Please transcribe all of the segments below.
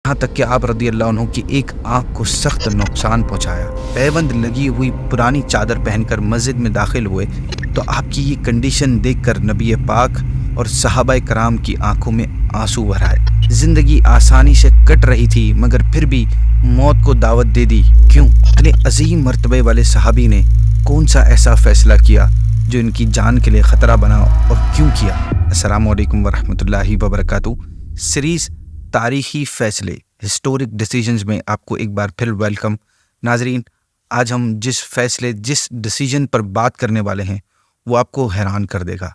یہاں تک کہ آپ رضی اللہ عنہ کی ایک آنکھ کو سخت نقصان پہنچایا۔ پیوند لگی ہوئی پرانی چادر پہن کر مسجد میں داخل ہوئے تو آپ کی یہ کنڈیشن دیکھ کر نبی پاک اور صحابہ کرام کی آنکھوں میں آنسو بھر آئے۔ زندگی آسانی سے کٹ رہی تھی مگر پھر بھی موت کو دعوت دے دی کیوں؟ اتنے عظیم مرتبے والے صحابی نے کون سا ایسا فیصلہ کیا جو ان کی جان کے لیے خطرہ بنا اور کیوں کیا؟ السلام علیکم ورحمۃ اللہ وبرکاتہ۔ سیریز تاریخی فیصلے ہسٹورک ڈیسیجنز میں آپ کو ایک بار پھر ویلکم۔ ناظرین، آج ہم جس ڈیسیجن پر بات کرنے والے ہیں وہ آپ کو حیران کر دے گا۔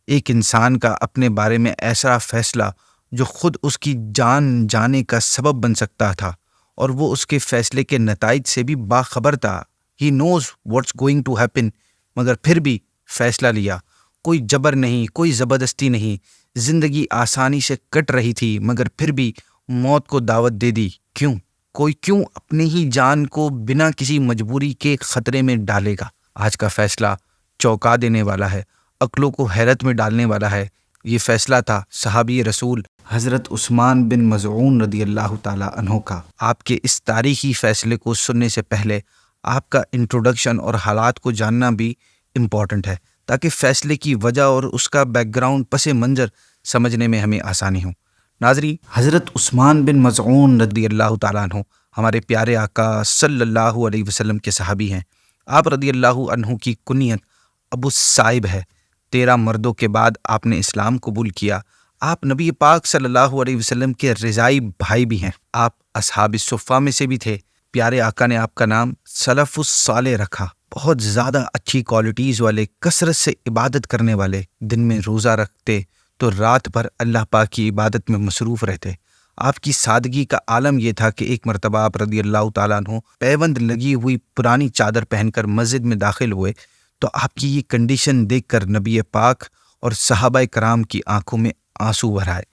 ایک انسان کا اپنے بارے میں ایسا فیصلہ جو خود اس کی جان جانے کا سبب بن سکتا تھا اور وہ اس کے فیصلے کے نتائج سے بھی باخبر تھا۔ ہی نوز واٹس گوئنگ ٹو ہیپن، مگر پھر بھی فیصلہ لیا۔ کوئی جبر نہیں، کوئی زبردستی نہیں، زندگی آسانی سے کٹ رہی تھی مگر پھر بھی موت کو دعوت دے دی کیوں؟ کوئی کیوں اپنی ہی جان کو بنا کسی مجبوری کے خطرے میں ڈالے گا؟ آج کا فیصلہ چونکا دینے والا ہے، عقلوں کو حیرت میں ڈالنے والا ہے۔ یہ فیصلہ تھا صحابی رسول حضرت عثمان بن مظعون رضی اللہ تعالیٰ عنہ کا۔ آپ کے اس تاریخی فیصلے کو سننے سے پہلے آپ کا انٹروڈکشن اور حالات کو جاننا بھی امپورٹنٹ ہے تاکہ فیصلے کی وجہ اور اس کا بیک گراؤنڈ پس منظر سمجھنے میں ہمیں آسانی ہو۔ ناظرین، حضرت عثمان بن مظعون رضی اللہ تعالیٰ عنہ ہمارے پیارے آقا صلی اللہ علیہ وسلم کے صحابی ہیں۔ آپ رضی اللہ عنہ کی کنیت ابو الصائب ہے۔ 13 مردوں کے بعد آپ نے اسلام قبول کیا۔ آپ نبی پاک صلی اللہ علیہ وسلم کے رضائی بھائی بھی ہیں۔ آپ اصحاب الصفہ میں سے بھی تھے۔ پیارے آقا نے آپ کا نام سلف الصالح رکھا۔ بہت زیادہ اچھی کوالٹیز والے، کثرت سے عبادت کرنے والے، دن میں روزہ رکھتے تو رات بھر اللہ پاک کی عبادت میں مصروف رہتے۔ آپ کی سادگی کا عالم یہ تھا کہ ایک مرتبہ آپ رضی اللہ تعالیٰ عنہ پیوند لگی ہوئی پرانی چادر پہن کر مسجد میں داخل ہوئے تو آپ کی یہ کنڈیشن دیکھ کر نبی پاک اور صحابہ کرام کی آنکھوں میں آنسو بھر آئے۔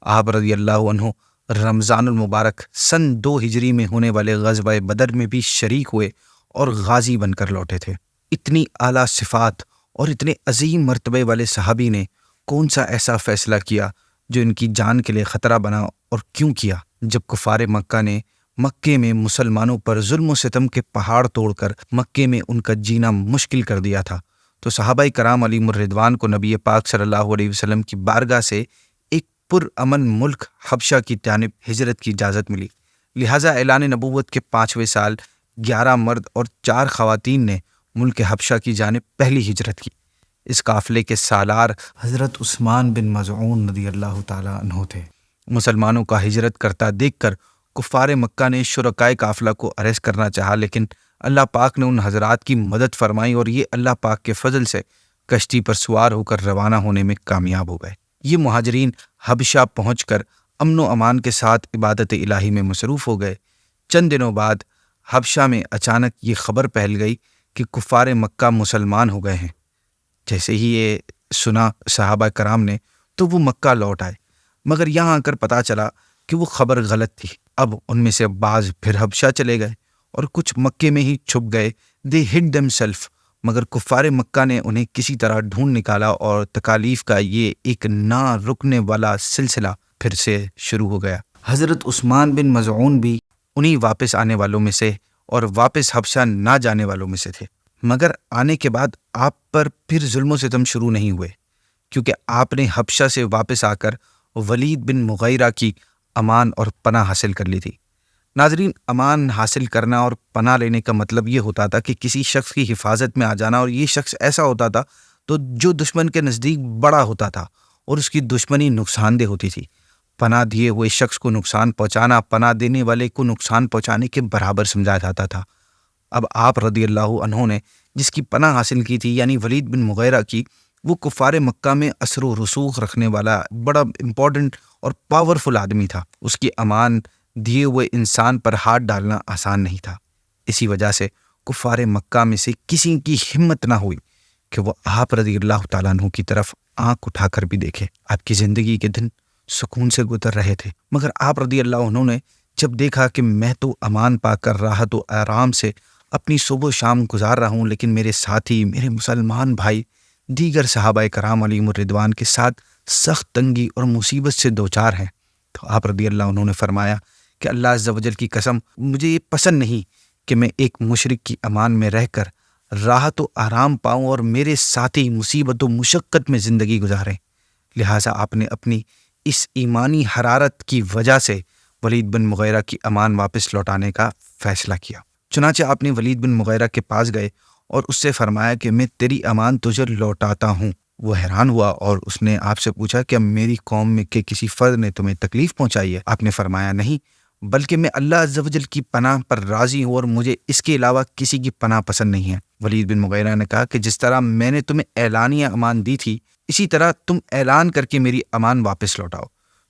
آپ رضی اللہ عنہ رمضان المبارک سن 2 ہجری میں ہونے والے غزوہ بدر میں بھی شریک ہوئے اور غازی بن کر لوٹے تھے۔ اتنی اعلیٰ صفات اور اتنے عظیم مرتبے والے صحابی نے کون سا ایسا فیصلہ کیا جو ان کی جان کے لیے خطرہ بنا اور کیوں کیا؟ جب کفار مکہ نے مکے میں مسلمانوں پر ظلم و ستم کے پہاڑ توڑ کر مکے میں ان کا جینا مشکل کر دیا تھا تو صحابہ کرام علیہم الرضوان کو نبی پاک صلی اللہ علیہ وسلم کی بارگاہ سے ایک پرامن ملک حبشہ کی جانب ہجرت کی اجازت ملی۔ لہٰذا اعلان نبوت کے 5ویں سال 11 مرد اور 4 خواتین نے ملک حبشہ کی جانب پہلی ہجرت کی۔ اس قافلے کے سالار حضرت عثمان بن مظعون رضی اللہ تعالیٰ عنہ تھے۔ مسلمانوں کا ہجرت کرتا دیکھ کر کفار مکہ نے شرکائے قافلہ کو اریسٹ کرنا چاہا، لیکن اللہ پاک نے ان حضرات کی مدد فرمائی اور یہ اللہ پاک کے فضل سے کشتی پر سوار ہو کر روانہ ہونے میں کامیاب ہو گئے۔ یہ مہاجرین حبشہ پہنچ کر امن و امان کے ساتھ عبادت الہی میں مصروف ہو گئے۔ چند دنوں بعد حبشہ میں اچانک یہ خبر پھیل گئی کہ کفار مکہ مسلمان ہو گئے ہیں۔ جیسے ہی یہ سنا صحابہ کرام نے تو وہ مکہ لوٹ آئے، مگر یہاں آ کر پتہ چلا کہ وہ خبر غلط تھی۔ اب ان میں سے بعض پھر حبشہ چلے گئے اور کچھ مکے میں ہی چھپ گئے۔ دے ہڈ دیم سیلف، مگر کفار مکہ نے انہیں کسی طرح ڈھونڈ نکالا اور تکالیف کا یہ ایک نہ رکنے والا سلسلہ پھر سے شروع ہو گیا۔ حضرت عثمان بن مظعون بھی انہی واپس آنے والوں میں سے اور واپس حبشہ نہ جانے والوں میں سے تھے، مگر آنے کے بعد آپ پر پھر ظلم و ستم شروع نہیں ہوئے، کیونکہ آپ نے حبشہ سے واپس آ کر ولید بن مغیرہ کی امان اور پناہ حاصل کر لی تھی۔ ناظرین، امان حاصل کرنا اور پناہ لینے کا مطلب یہ ہوتا تھا کہ کسی شخص کی حفاظت میں آ جانا، اور یہ شخص ایسا ہوتا تھا تو جو دشمن کے نزدیک بڑا ہوتا تھا اور اس کی دشمنی نقصان دہ ہوتی تھی۔ پناہ دیے ہوئے شخص کو نقصان پہنچانا پناہ دینے والے کو نقصان پہنچانے کے برابر سمجھا جاتا تھا۔ اب آپ رضی اللہ عنہ نے جس کی پناہ حاصل کی تھی، یعنی ولید بن مغیرہ کی، وہ کفار مکہ میں اثر و رسوخ رکھنے والا بڑا امپورٹنٹ اور پاورفل آدمی تھا۔ اس کی امان دیے ہوئے انسان پر ہاتھ ڈالنا آسان نہیں تھا۔ اسی وجہ سے کفار مکہ میں سے کسی کی ہمت نہ ہوئی کہ وہ آپ رضی اللہ تعالیٰ عنہ کی طرف آنکھ اٹھا کر بھی دیکھے۔ آپ کی زندگی کے دن سکون سے گزر رہے تھے، مگر آپ رضی اللہ عنہ نے جب دیکھا کہ میں تو امان پا کر راحت و آرام سے اپنی صبح و شام گزار رہا ہوں، لیکن میرے ساتھی، میرے مسلمان بھائی دیگر صحابہ کرام علیہم الرضوان کے ساتھ سخت تنگی اور مصیبت سے دوچار ہیں، تو آپ رضی اللہ عنہ نے فرمایا کہ اللہ عز و جل کی قسم مجھے یہ پسند نہیں کہ میں ایک مشرک کی امان میں رہ کر راحت و آرام پاؤں اور میرے ساتھی مصیبت و مشقت میں زندگی گزاریں۔ لہٰذا آپ نے اپنی اس ایمانی حرارت کی وجہ سے ولید بن مغیرہ کی امان واپس لوٹانے کا فیصلہ کیا۔ چنانچہ آپ نے ولید بن مغیرہ کے پاس گئے اور اس سے فرمایا کہ میں تیری امان تجھے لوٹاتا ہوں۔ وہ حیران ہوا اور اس نے آپ سے پوچھا کہ میری قوم میں کے کسی فرد نے تمہیں تکلیف پہنچائی ہے؟ آپ نے فرمایا نہیں، بلکہ میں اللہ عز و جل کی پناہ پر راضی ہوں اور مجھے اس کے علاوہ کسی کی پناہ پسند نہیں ہے۔ ولید بن مغیرہ نے کہا کہ جس طرح میں نے تمہیں اعلانیہ امان دی تھی، اسی طرح تم اعلان کر کے میری امان واپس لوٹاؤ۔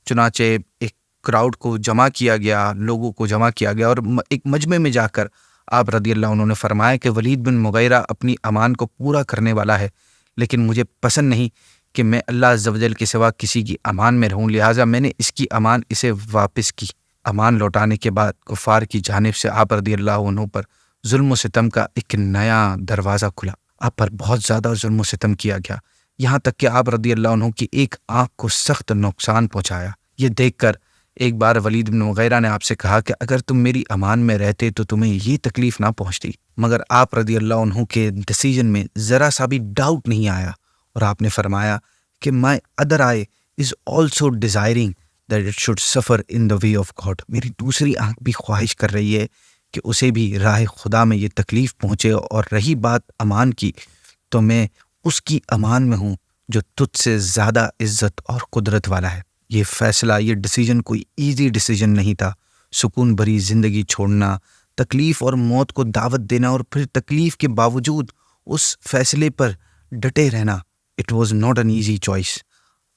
چنانچہ ایک کراؤڈ کو جمع کیا گیا، لوگوں کو جمع کیا گیا، اور ایک مجمع میں جا کر آپ رضی اللہ عنہ نے فرمایا کہ ولید بن مغیرہ اپنی امان کو پورا کرنے والا ہے، لیکن مجھے پسند نہیں کہ میں اللہ عز و جل کے سوا کسی کی امان میں رہوں، لہٰذا میں نے اس کی امان اسے واپس کی۔ امان لوٹانے کے بعد کفار کی جانب سے آپ رضی اللہ عنہ پر ظلم و ستم کا ایک نیا دروازہ کھلا۔ آپ پر بہت زیادہ ظلم و ستم کیا گیا، یہاں تک کہ آپ رضی اللہ عنہ کی ایک آنکھ کو سخت نقصان پہنچایا۔ یہ دیکھ کر ایک بار ولید بن مغیرہ نے آپ سے کہا کہ اگر تم میری امان میں رہتے تو تمہیں یہ تکلیف نہ پہنچتی، مگر آپ رضی اللہ عنہ کے ڈیسیجن میں ذرا سا بھی ڈاؤٹ نہیں آیا، اور آپ نے فرمایا کہ my other eye is also desiring that it should suffer in the way of God۔ میری دوسری آنکھ بھی خواہش کر رہی ہے کہ اسے بھی راہ خدا میں یہ تکلیف پہنچے، اور رہی بات امان کی تو میں اس کی امان میں ہوں جو تجھ سے زیادہ عزت اور قدرت والا ہے۔ یہ فیصلہ، یہ ڈیسیجن کوئی ایزی ڈیسیجن نہیں تھا۔ سکون بھری زندگی چھوڑنا، تکلیف اور موت کو دعوت دینا، اور پھر تکلیف کے باوجود اس فیصلے پر ڈٹے رہنا، it was not an easy choice.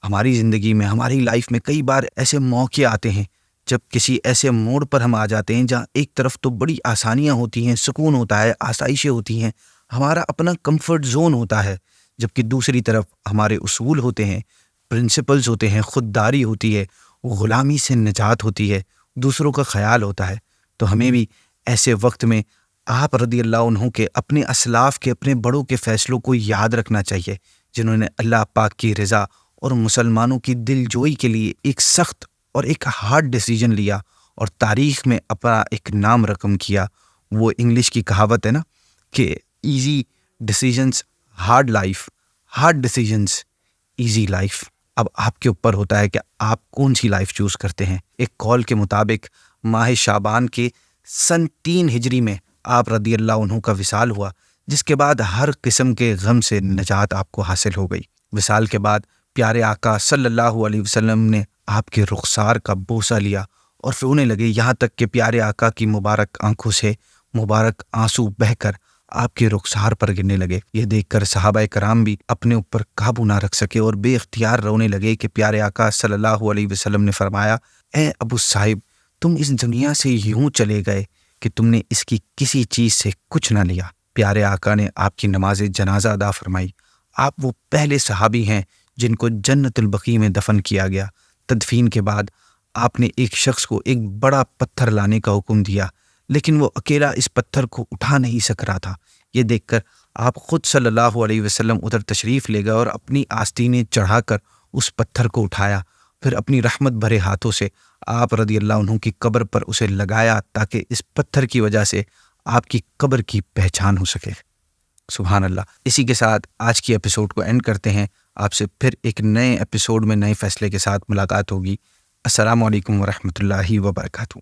ہماری زندگی میں، ہماری لائف میں کئی بار ایسے موقع آتے ہیں جب کسی ایسے موڑ پر ہم آ جاتے ہیں جہاں ایک طرف تو بڑی آسانیاں ہوتی ہیں، سکون ہوتا ہے، آسائشیں ہوتی ہیں، ہمارا اپنا کمفرٹ زون ہوتا ہے، جبکہ دوسری طرف ہمارے اصول ہوتے ہیں، پرنسپلز ہوتے ہیں، خودداری ہوتی ہے، غلامی سے نجات ہوتی ہے، دوسروں کا خیال ہوتا ہے۔ تو ہمیں بھی ایسے وقت میں آپ رضی اللہ عنہ کے، اپنے اسلاف کے، اپنے بڑوں کے فیصلوں کو یاد رکھنا چاہیے، جنہوں نے اللہ پاک کی رضا اور مسلمانوں کی دل جوئی کے لیے ایک سخت اور ایک ہارڈ ڈیسیجن لیا اور تاریخ میں اپنا ایک نام رقم کیا۔ وہ انگلش کی کہاوت ہے نا کہ easy decisions hard life, hard decisions easy life. اب آپ کے اوپر ہوتا ہے کہ آپ کون سی لائف چوز کرتے ہیں۔ ایک قول کے مطابق ماہ شعبان کے سن 3 ہجری میں آپ رضی اللہ عنہ کا وصال ہوا، جس کے بعد ہر قسم کے غم سے نجات آپ کو حاصل ہو گئی۔ وصال کے بعد پیارے آقا صلی اللہ علیہ وسلم نے آپ کے رخسار کا بوسہ لیا اور پھر رونے لگے، یہاں تک کہ پیارے آقا کی مبارک آنکھوں سے مبارک آنسو بہہ کر آپ کے رخسار پر گرنے لگے۔ یہ دیکھ کر صحابہ کرام بھی اپنے اوپر قابو نہ رکھ سکے اور بے اختیار رونے لگے کہ پیارے آقا صلی اللہ علیہ وسلم نے فرمایا، اے ابو صاحب، تم اس دنیا سے یوں چلے گئے کہ تم نے اس کی کسی چیز سے کچھ نہ لیا۔ پیارے آقا نے آپ کی نماز جنازہ ادا فرمائی۔ آپ وہ پہلے صحابی ہیں جن کو جنت البقیع میں دفن کیا گیا۔ تدفین کے بعد آپ نے ایک شخص کو ایک بڑا پتھر لانے کا حکم دیا، لیکن وہ اکیلا اس پتھر کو اٹھا نہیں سک رہا تھا۔ یہ دیکھ کر آپ خود صلی اللہ علیہ وسلم ادھر تشریف لے گئے اور اپنی آستینیں چڑھا کر اس پتھر کو اٹھایا، پھر اپنی رحمت بھرے ہاتھوں سے آپ رضی اللہ عنہ کی قبر پر اسے لگایا تاکہ اس پتھر کی وجہ سے آپ کی قبر کی پہچان ہو سکے۔ سبحان اللہ۔ اسی کے ساتھ آج کی ایپیسوڈ کو اینڈ کرتے ہیں۔ آپ سے پھر ایک نئے ایپیسوڈ میں نئے فیصلے کے ساتھ ملاقات ہوگی۔ السلام علیکم ورحمۃ اللہ وبرکاتہ۔